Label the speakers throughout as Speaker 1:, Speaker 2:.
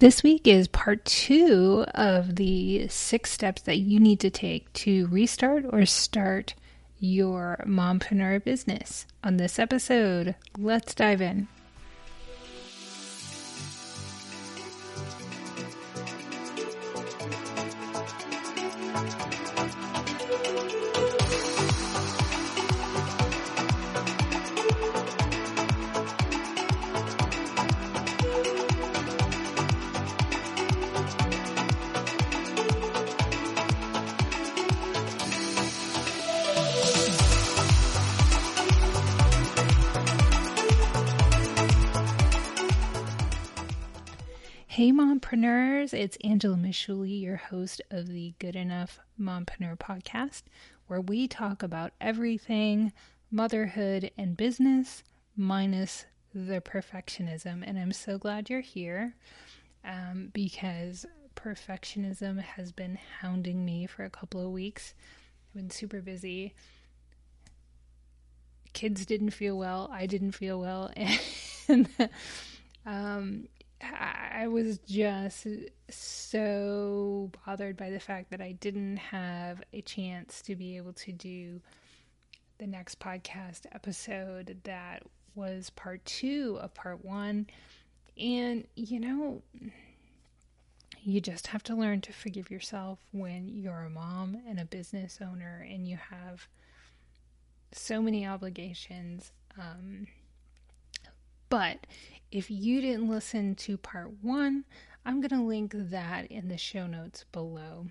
Speaker 1: This week is part 2 of the 6 steps that you need to take to restart or start your mompreneur business. On this episode, let's dive in. Hey Mompreneurs, it's Angela Mishuli, your host of the Good Enough Mompreneur Podcast, where we talk about everything motherhood and business minus the perfectionism. And I'm so glad you're here because perfectionism has been hounding me for a couple of weeks. I've been super busy. Kids didn't feel well. I didn't feel well. And I was just so bothered by the fact that I didn't have a chance to be able to do the next podcast episode that was part 2 of part 1. And, you just have to learn to forgive yourself when you're a mom and a business owner and you have so many obligations. But if you didn't listen to part 1, I'm going to link that in the show notes below.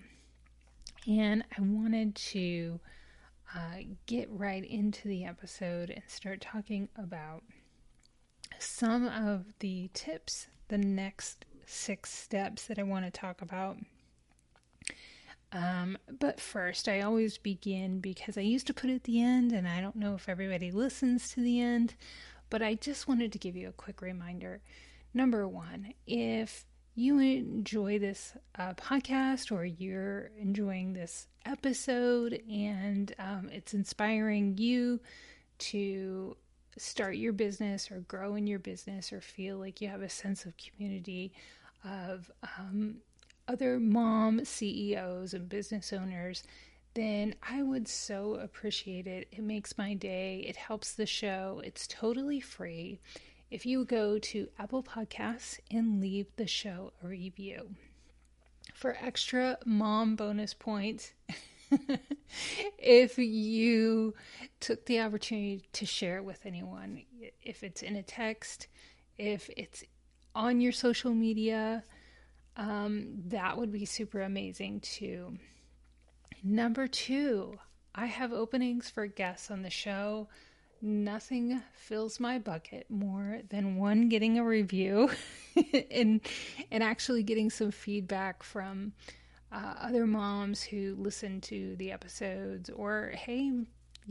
Speaker 1: And I wanted to get right into the episode and start talking about some of the tips, the next 6 steps that I want to talk about. But first, I always begin because I used to put it at the end, and I don't know if everybody listens to the end. But I just wanted to give you a quick reminder. Number 1, if you enjoy this podcast or you're enjoying this episode and it's inspiring you to start your business or grow in your business or feel like you have a sense of community of other mom CEOs and business owners, then I would so appreciate it. It makes my day. It helps the show. It's totally free. If you go to Apple Podcasts and leave the show a review. For extra mom bonus points, if you took the opportunity to share it with anyone, if it's in a text, if it's on your social media, that would be super amazing too. Number 2, I have openings for guests on the show. Nothing fills my bucket more than one, getting a review and actually getting some feedback from other moms who listen to the episodes, or hey,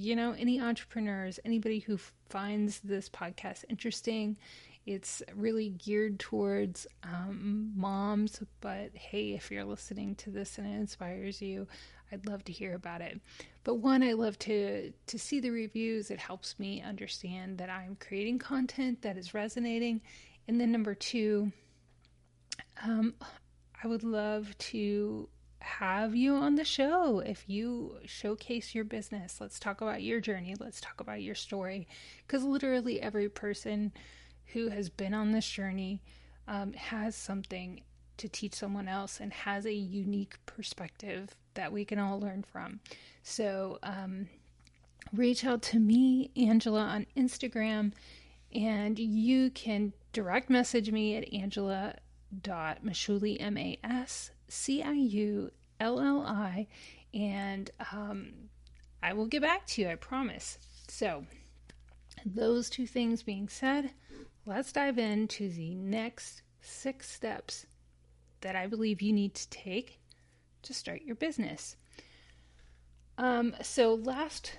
Speaker 1: any entrepreneurs, anybody who finds this podcast interesting. It's really geared towards moms, but hey, if you're listening to this and it inspires you, I'd love to hear about it. But 1, I love to see the reviews. It helps me understand that I'm creating content that is resonating. And then number 2, I would love to have you on the show. If you showcase your business, let's talk about your journey. Let's talk about your story. Because literally every person who has been on this journey has something to teach someone else and has a unique perspective that we can all learn from. So reach out to me, Angela, on Instagram, and you can direct message me at angela.mashuli, MASCIULLI, and I will get back to you, I promise. So those 2 things being said, let's dive into the next 6 steps that I believe you need to take to start your business. So last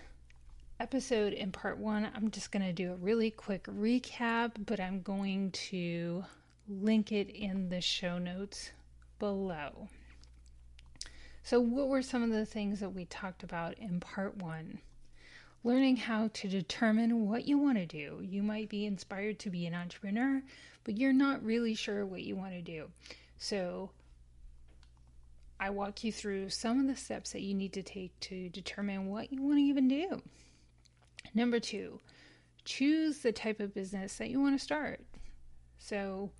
Speaker 1: episode in part 1, I'm just going to do a really quick recap, but I'm going to link it in the show notes below. So what were some of the things that we talked about in part 1? Learning how to determine what you want to do. You might be inspired to be an entrepreneur, but you're not really sure what you want to do. So I walk you through some of the steps that you need to take to determine what you want to even do. Number 2, choose the type of business that you want to start. So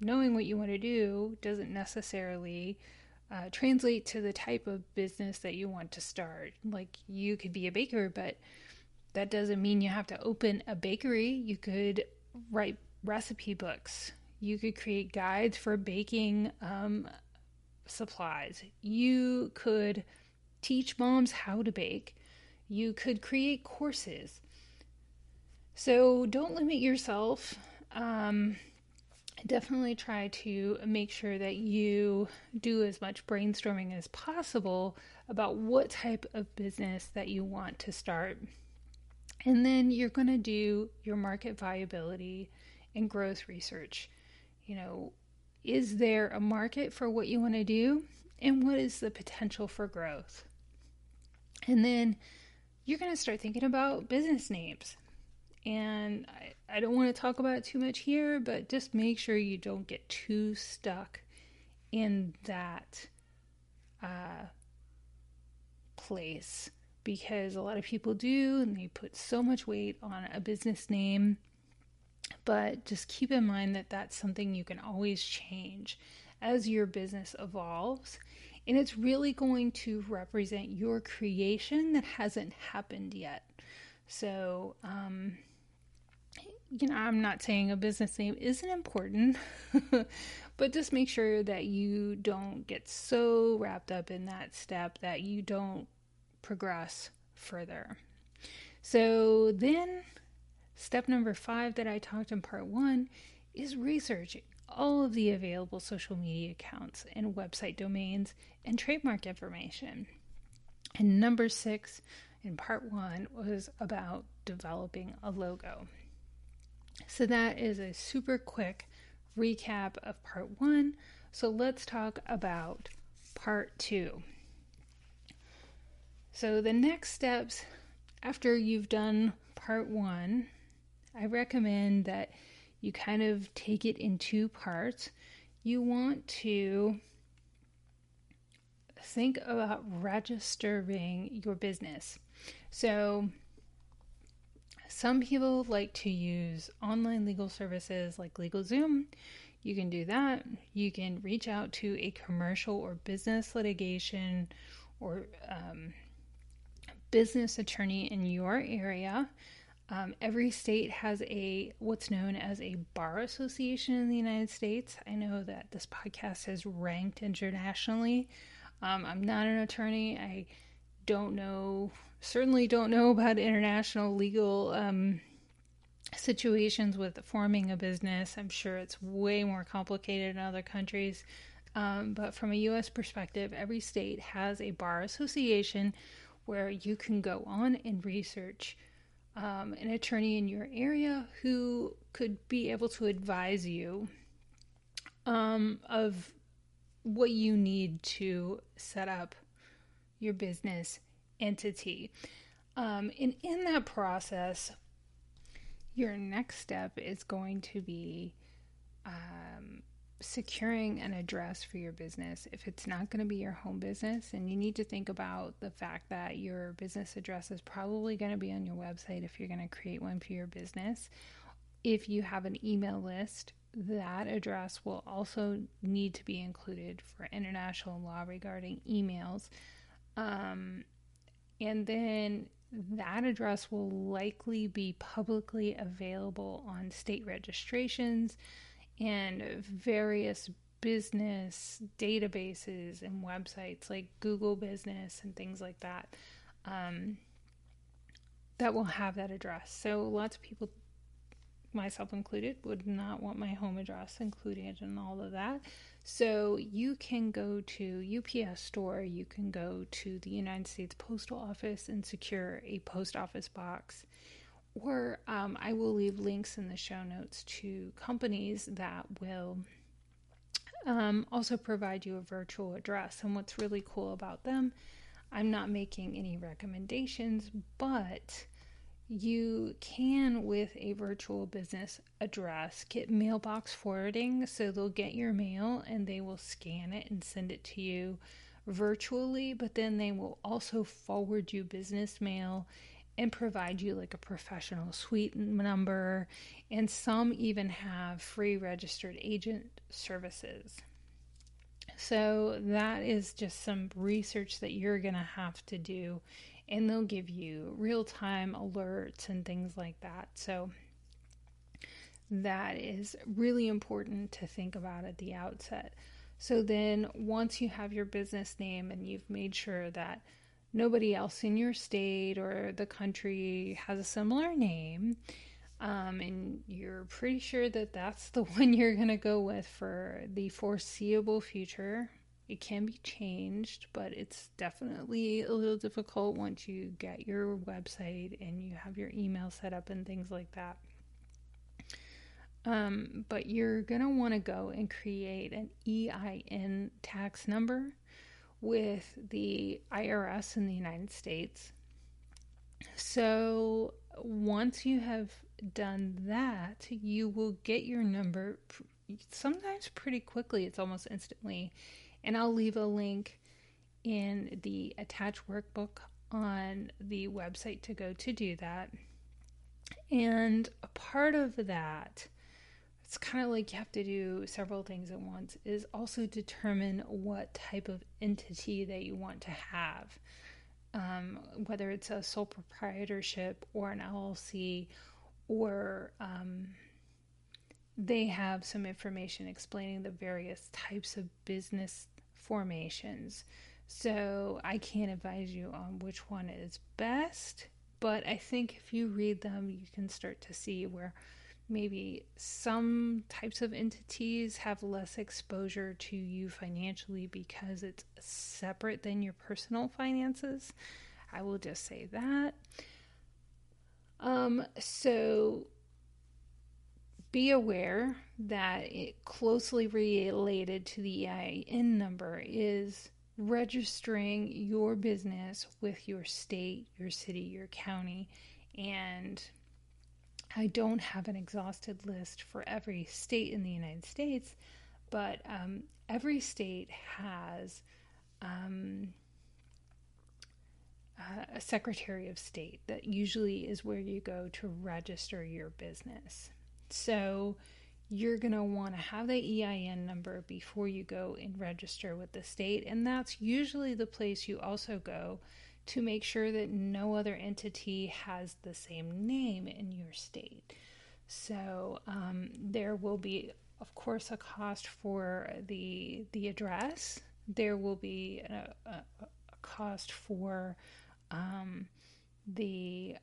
Speaker 1: knowing what you want to do doesn't necessarily translate to the type of business that you want to start. Like, you could be a baker, but that doesn't mean you have to open a bakery. You could write recipe books. You could create guides for baking supplies. You could teach moms how to bake. You could create courses. So don't limit yourself. Definitely try to make sure that you do as much brainstorming as possible about what type of business that you want to start. And then you're going to do your market viability and growth research. Is there a market for what you want to do? And what is the potential for growth? And then you're going to start thinking about business names. And I don't want to talk about it too much here, but just make sure you don't get too stuck in that place, because a lot of people do, and they put so much weight on a business name. But just keep in mind that that's something you can always change as your business evolves. And it's really going to represent your creation that hasn't happened yet. So, I'm not saying a business name isn't important, but just make sure that you don't get so wrapped up in that step that you don't progress further. So then step number 5 that I talked in part 1 is researching all of the available social media accounts and website domains and trademark information. And number 6 in part 1 was about developing a logo. So that is a super quick recap of part 1. So let's talk about part 2. So the next steps after you've done part 1, I recommend that you kind of take it in 2 parts. You want to think about registering your business. So some people like to use online legal services like LegalZoom. You can do that. You can reach out to a commercial or business litigation or business attorney in your area. Every state has what's known as a bar association in the United States. I know that this podcast is ranked internationally. I'm not an attorney. I certainly don't know about international legal situations with forming a business. I'm sure it's way more complicated in other countries. But from a U.S. perspective, every state has a bar association where you can go on and research an attorney in your area who could be able to advise you of what you need to set up your business entity. And in that process, your next step is going to be securing an address for your business. If it's not going to be your home business, and you need to think about the fact that your business address is probably going to be on your website if you're going to create one for your business. If you have an email list, that address will also need to be included for international law regarding emails. And then that address will likely be publicly available on state registrations and various business databases and websites like Google Business and things like that, that will have that address. So lots of people, myself included, would not want my home address included in all of that. So you can go to UPS store, you can go to the United States Postal Office and secure a post office box. Or I will leave links in the show notes to companies that will also provide you a virtual address. And what's really cool about them, I'm not making any recommendations, but you can, with a virtual business address, get mailbox forwarding. So they'll get your mail and they will scan it and send it to you virtually, but then they will also forward you business mail and provide you like a professional suite number. And some even have free registered agent services. So that is just some research that you're going to have to do, and they'll give you real-time alerts and things like that. So that is really important to think about at the outset. So then once you have your business name and you've made sure that nobody else in your state or the country has a similar name, and you're pretty sure that that's the one you're going to go with for the foreseeable future. It can be changed, but it's definitely a little difficult once you get your website and you have your email set up and things like that. But you're going to want to go and create an EIN tax number with the IRS in the United States. So once you have done that, you will get your number sometimes pretty quickly. It's almost instantly. And I'll leave a link in the attached workbook on the website to go to do that. And a part of that, it's kind of like you have to do several things at once, is also determine what type of entity that you want to have. Whether it's a sole proprietorship or an LLC, or they have some information explaining the various types of business formations. So I can't advise you on which one is best, but I think if you read them, you can start to see where maybe some types of entities have less exposure to you financially because it's separate than your personal finances. I will just say that. So be aware that it closely related to the EIN number is registering your business with your state, your city, your county, and I don't have an exhausted list for every state in the United States, but every state has a Secretary of State that usually is where you go to register your business. So you're going to want to have the EIN number before you go and register with the state, and that's usually the place you also go to make sure that no other entity has the same name in your state. So there will be, of course, a cost for the address. There will be a cost for the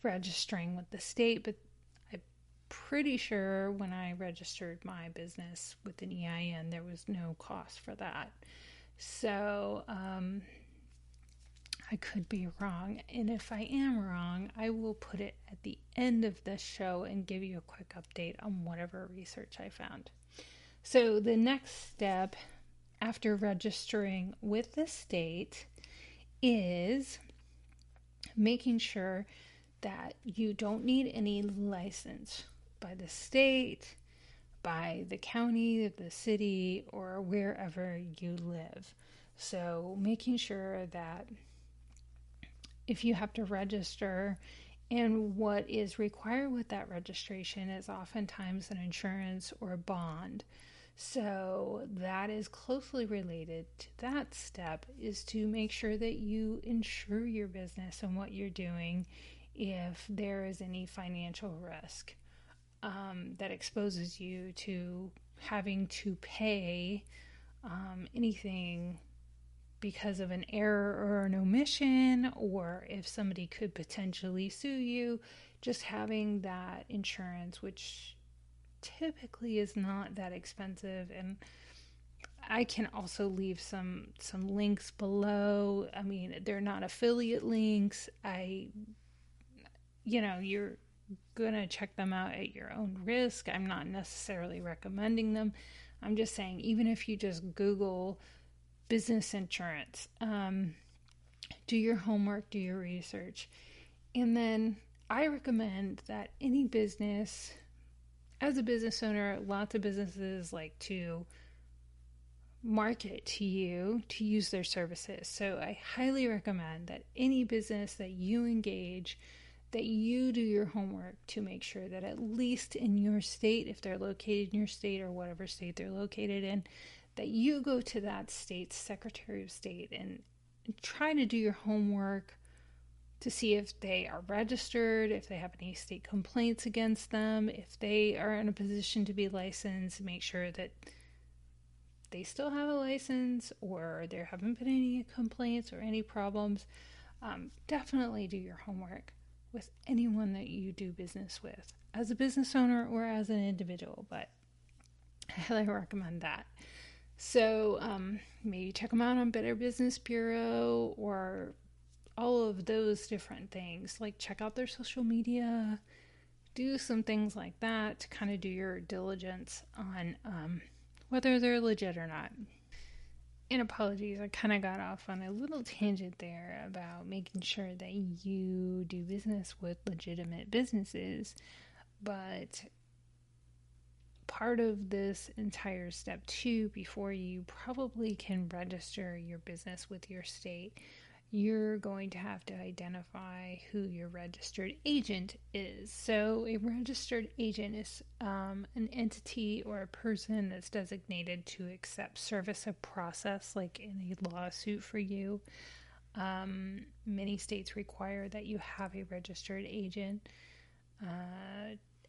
Speaker 1: registering with the state, but I'm pretty sure when I registered my business with an EIN, there was no cost for that. So I could be wrong, and if I am wrong, I will put it at the end of this show and give you a quick update on whatever research I found. So the next step after registering with the state is making sure that you don't need any license by the state, by the county, the city, or wherever you live. So making sure that if you have to register, and what is required with that registration is oftentimes an insurance or a bond. So that is closely related to that step, is to make sure that you insure your business and what you're doing if there is any financial risk that exposes you to having to pay anything because of an error or an omission, or if somebody could potentially sue you. Just having that insurance, which typically is not that expensive, and I can also leave some links below. I mean, they're not affiliate links. You're gonna check them out at your own risk. I'm not necessarily recommending them. I'm just saying, even if you just Google business insurance, do your homework, do your research. And then I recommend that any business, as a business owner, lots of businesses like to market to you to use their services. So I highly recommend that any business that you engage, that you do your homework to make sure that at least in your state, if they're located in your state or whatever state they're located in, that you go to that state's Secretary of State and try to do your homework to see if they are registered, if they have any state complaints against them, if they are in a position to be licensed, make sure that they still have a license or there haven't been any complaints or any problems. Definitely do your homework with anyone that you do business with, as a business owner or as an individual, but I highly recommend that. So maybe check them out on Better Business Bureau or all of those different things. Like check out their social media, do some things like that to kind of do your diligence on whether they're legit or not. And apologies, I kind of got off on a little tangent there about making sure that you do business with legitimate businesses. But part of this entire step too, before you probably can register your business with your state, you're going to have to identify who your registered agent is. So a registered agent is an entity or a person that's designated to accept service of process, like in a lawsuit for you. Many states require that you have a registered agent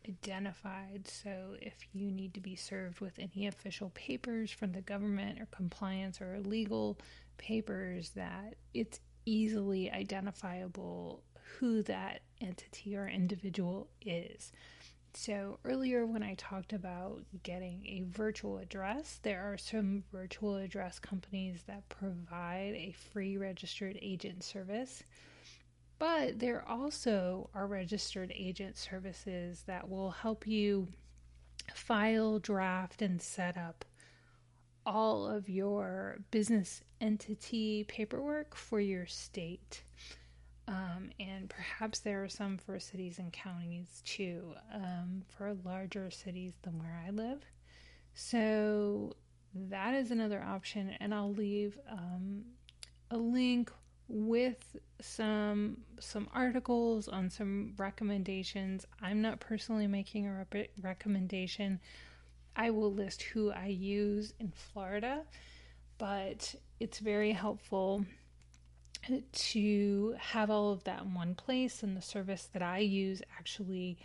Speaker 1: identified. So if you need to be served with any official papers from the government or compliance or legal papers, that it's easily identifiable who that entity or individual is. So earlier when I talked about getting a virtual address, there are some virtual address companies that provide a free registered agent service, but there also are registered agent services that will help you file, draft, and set up all of your business entity paperwork for your state. And perhaps there are some for cities and counties too, for larger cities than where I live. So that is another option, and I'll leave a link with some articles on some recommendations. I'm not personally making a recommendation. I will list who I use in Florida, but it's very helpful to have all of that in one place. And the service that I use actually,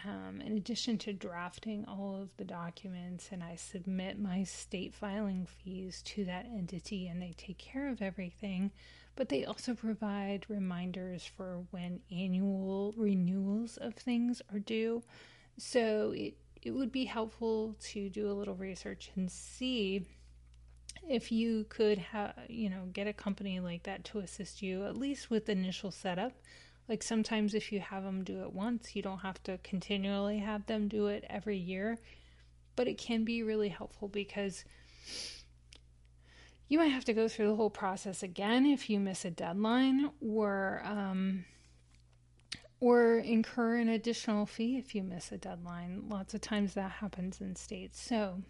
Speaker 1: in addition to drafting all of the documents, and I submit my state filing fees to that entity and they take care of everything, but they also provide reminders for when annual renewals of things are due. So it would be helpful to do a little research and see if you could get a company like that to assist you, at least with the initial setup. Like sometimes if you have them do it once, you don't have to continually have them do it every year, but it can be really helpful because you might have to go through the whole process again if you miss a deadline, or incur an additional fee if you miss a deadline. Lots of times that happens in states. So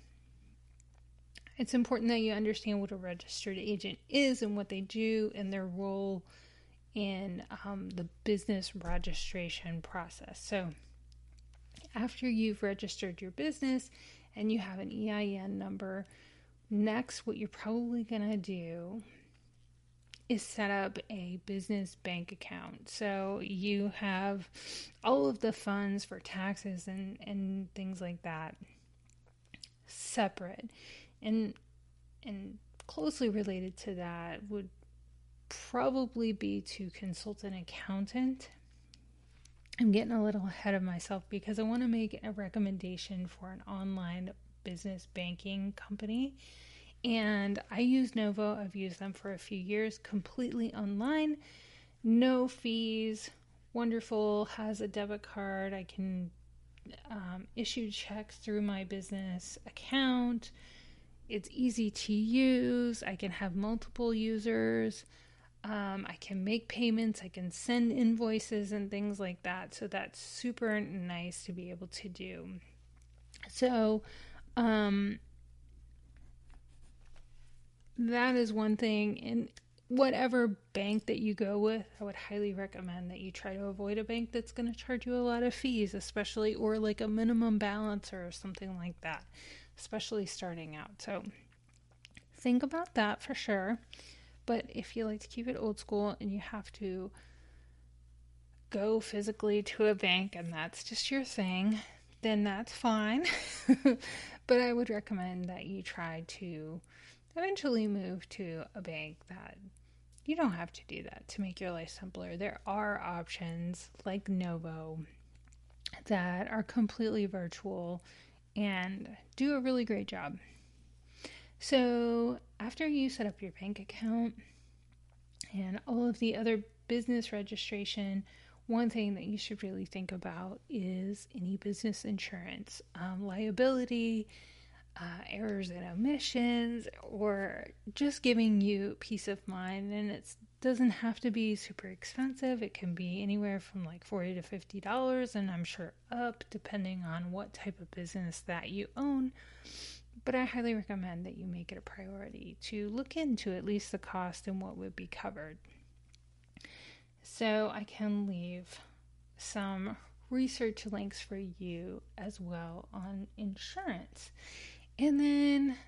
Speaker 1: it's important that you understand what a registered agent is and what they do and their role in the business registration process. So after you've registered your business and you have an EIN number, next what you're probably going to do is set up a business bank account. So you have all of the funds for taxes and things like that separate. And closely related to that would probably be to consult an accountant. I'm getting a little ahead of myself because I want to make a recommendation for an online business banking company. And I use Novo. I've used them for a few years, completely online, no fees, wonderful, has a debit card. I can issue checks through my business account. It's easy to use. I can have multiple users. I can make payments, I can send invoices and things like that. So that's super nice to be able to do. So that is one thing. And whatever bank that you go with, I would highly recommend that you try to avoid a bank that's going to charge you a lot of fees, especially, or like a minimum balance or something like that, especially starting out. So think about that for sure. But if you like to keep it old school and you have to go physically to a bank and that's just your thing, then that's fine. But I would recommend that you try to eventually move to a bank that you don't have to do that to make your life simpler. There are options like Novo that are completely virtual and do a really great job. So after you set up your bank account and all of the other business registration, one thing that you should really think about is any business insurance, liability, errors and omissions, or just giving you peace of mind. And it doesn't have to be super expensive. It can be anywhere from like $40 to $50, and I'm sure up depending on what type of business that you own. But I highly recommend that you make it a priority to look into at least the cost and what would be covered. So I can leave some research links for you as well on insurance. And then,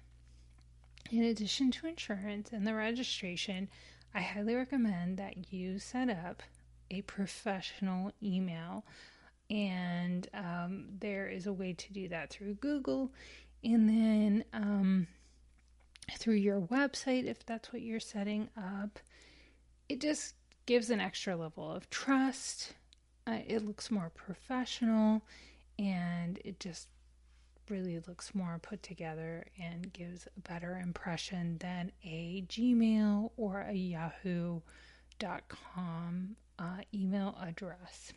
Speaker 1: in addition to insurance and the registration, I highly recommend that you set up a professional email. And there is a way to do that through Google. And then through your website, if that's what you're setting up. It just gives an extra level of trust. It looks more professional, and it just really looks more put together and gives a better impression than a Gmail or a yahoo.com email address.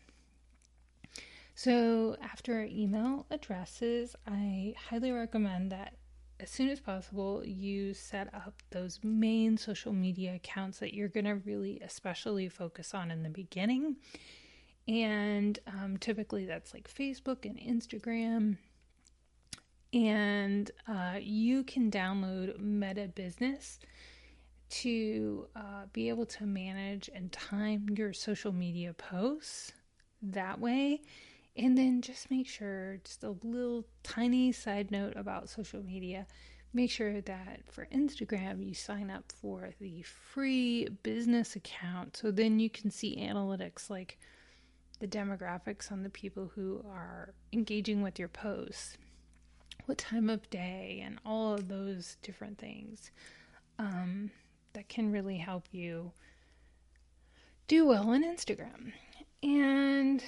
Speaker 1: So after email addresses, I highly recommend that as soon as possible you set up those main social media accounts that you're going to really especially focus on in the beginning. And typically that's like Facebook and Instagram. And you can download Meta Business to be able to manage and time your social media posts that way. And then just make sure, just a little tiny side note about social media, make sure that for Instagram you sign up for the free business account, so then you can see analytics like the demographics on the people who are engaging with your posts, what time of day, and all of those different things that can really help you do well on Instagram. And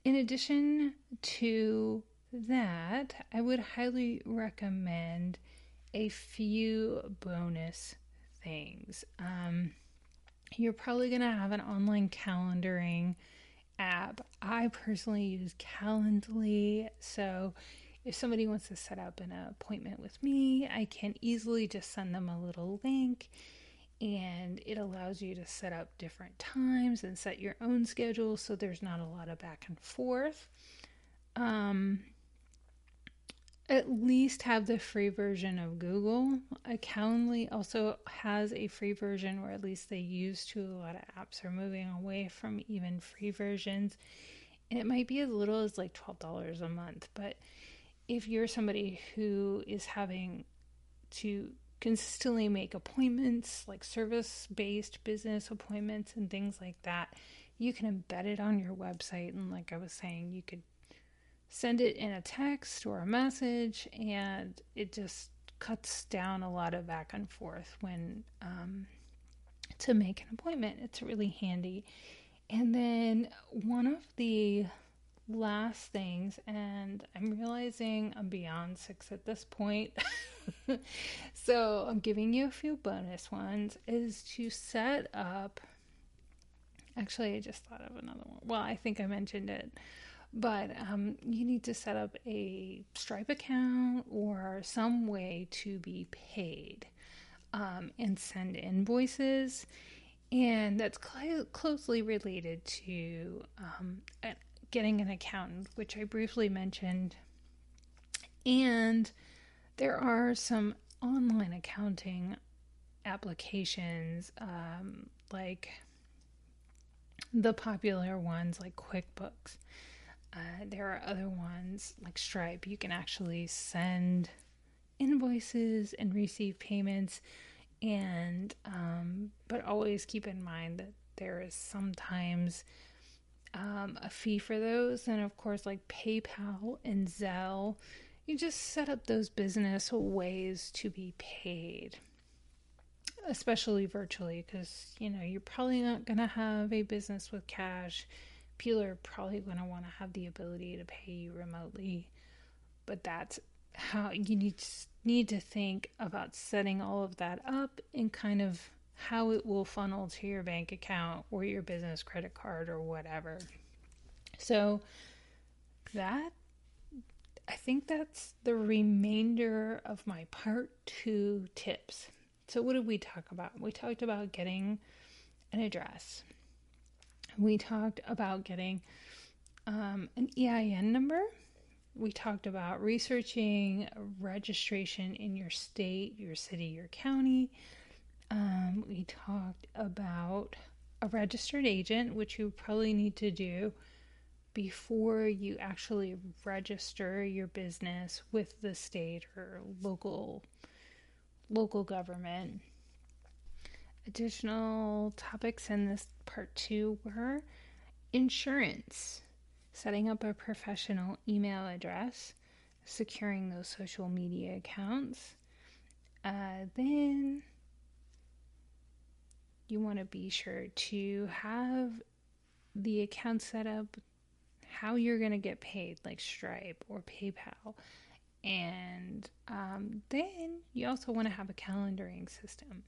Speaker 1: in addition to that, I would highly recommend a few bonus things. You're probably going to have an online calendaring app. I personally use Calendly, so if somebody wants to set up an appointment with me, I can easily just send them a little link, and it allows you to set up different times and set your own schedule, so there's not a lot of back and forth. At least have the free version of Google. Calendly also has a free version, or at least they used to. A lot of apps are moving away from even free versions, and it might be as little as like $12 a month. But if you're somebody who is having to consistently make appointments, like service-based business appointments and things like that, you can embed it on your website. And like I was saying, you could send it in a text or a message, and it just cuts down a lot of back and forth when to make an appointment. It's really handy. And then one of the last things, and I'm realizing I'm beyond 6 at this point, so I'm giving you a few bonus ones, is to set up, actually I just thought of another one. Well, I think I mentioned it, but you need to set up a Stripe account or some way to be paid and send invoices. And that's closely related to getting an accountant, which I briefly mentioned. And there are some online accounting applications, like the popular ones like QuickBooks. There are other ones like Stripe. You can actually send invoices and receive payments, and but always keep in mind that there is sometimes a fee for those. And of course, like PayPal and Zelle, you just set up those business ways to be paid, especially virtually, because you're probably not going to have a business with cash. People are probably going to want to have the ability to pay you remotely, but that's how you need to think about setting all of that up and kind of how it will funnel to your bank account or your business credit card or whatever. So that, I think that's the remainder of my part 2 tips. So what did we talk about? We talked about getting an address. We talked about getting an EIN number. We talked about researching registration in your state, your city, your county. We talked about a registered agent, which you probably need to do before you actually register your business with the state or local government. Additional topics in this part 2 were insurance, setting up a professional email address, securing those social media accounts. Then you want to be sure to have the account set up, how you're going to get paid, like Stripe or PayPal. And then you also want to have a calendaring system.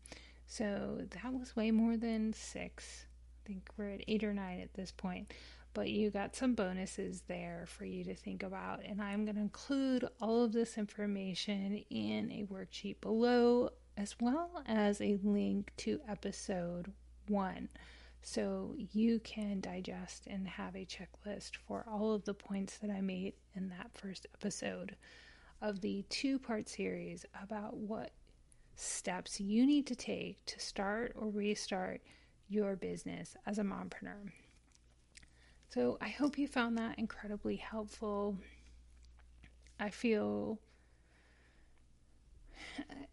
Speaker 1: So that was way more than 6. I think we're at 8 or 9 at this point. But you got some bonuses there for you to think about. And I'm going to include all of this information in a worksheet below, as well as a link to episode 1. So you can digest and have a checklist for all of the points that I made in that first episode of the 2-part series about what steps you need to take to start or restart your business as a mompreneur. So I hope you found that incredibly helpful. I feel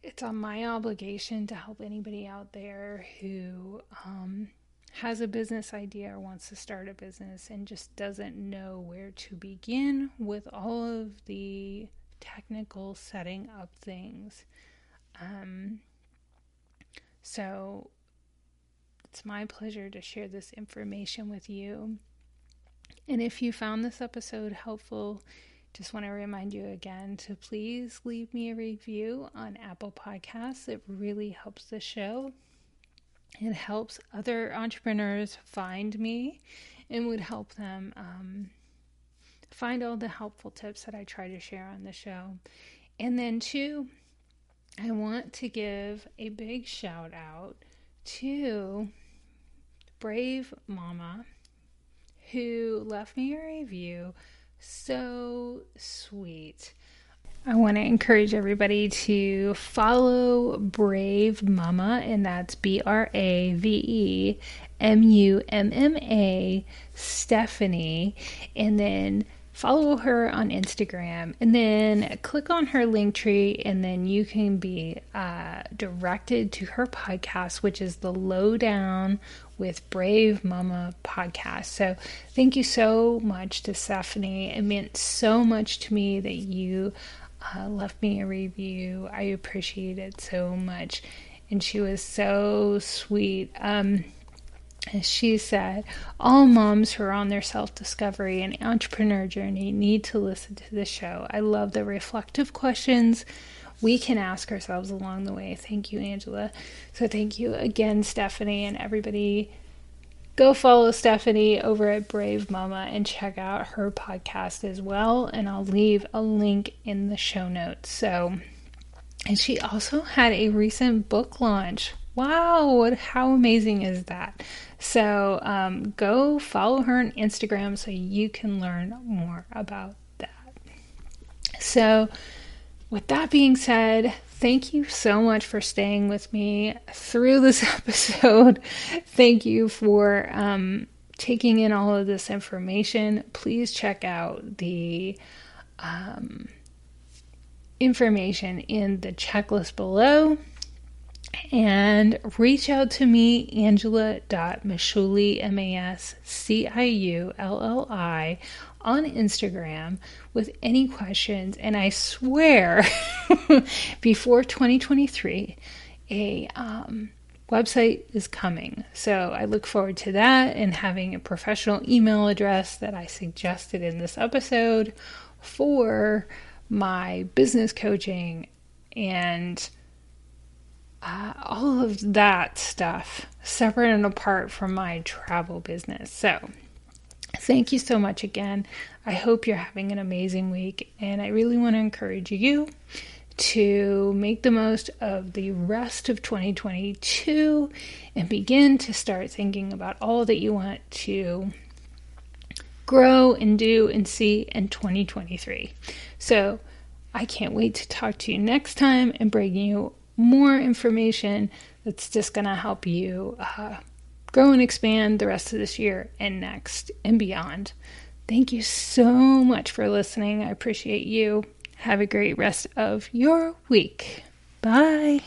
Speaker 1: it's on my obligation to help anybody out there who has a business idea or wants to start a business and just doesn't know where to begin with all of the technical setting up things. So it's my pleasure to share this information with you. And if you found this episode helpful, just want to remind you again to please leave me a review on Apple Podcasts. It really helps the show. It helps other entrepreneurs find me and would help them find all the helpful tips that I try to share on the show. And then 2, I want to give a big shout out to Brave Mama, who left me a review. So sweet. I want to encourage everybody to follow Brave Mama, and that's BraveMumma Stephanie, and then follow her on Instagram, and then click on her link tree, and then you can be directed to her podcast, which is the Lowdown with Brave Mama podcast. So thank you so much to Stephanie. It meant so much to me that you left me a review. I appreciate it so much. And she was so sweet. She said, all moms who are on their self-discovery and entrepreneur journey need to listen to this show. I love the reflective questions we can ask ourselves along the way. Thank you, Angela. So thank you again, Stephanie, and everybody. Go follow Stephanie over at Brave Mama and check out her podcast as well. And I'll leave a link in the show notes. And she also had a recent book launch, Wow, how amazing is that? So go follow her on Instagram so you can learn more about that. So, with that being said, thank you so much for staying with me through this episode. Thank you for taking in all of this information. Please check out the information in the checklist below. And reach out to me, angela.masciulli, MASCIULLI, on Instagram with any questions. And I swear, before 2023, a website is coming. So I look forward to that and having a professional email address that I suggested in this episode for my business coaching and all of that stuff, separate and apart from my travel business. So thank you so much again. I hope you're having an amazing week, and I really want to encourage you to make the most of the rest of 2022 and begin to start thinking about all that you want to grow and do and see in 2023. So I can't wait to talk to you next time and bring you more information that's just going to help you grow and expand the rest of this year and next and beyond. Thank you so much for listening. I appreciate you. Have a great rest of your week. Bye.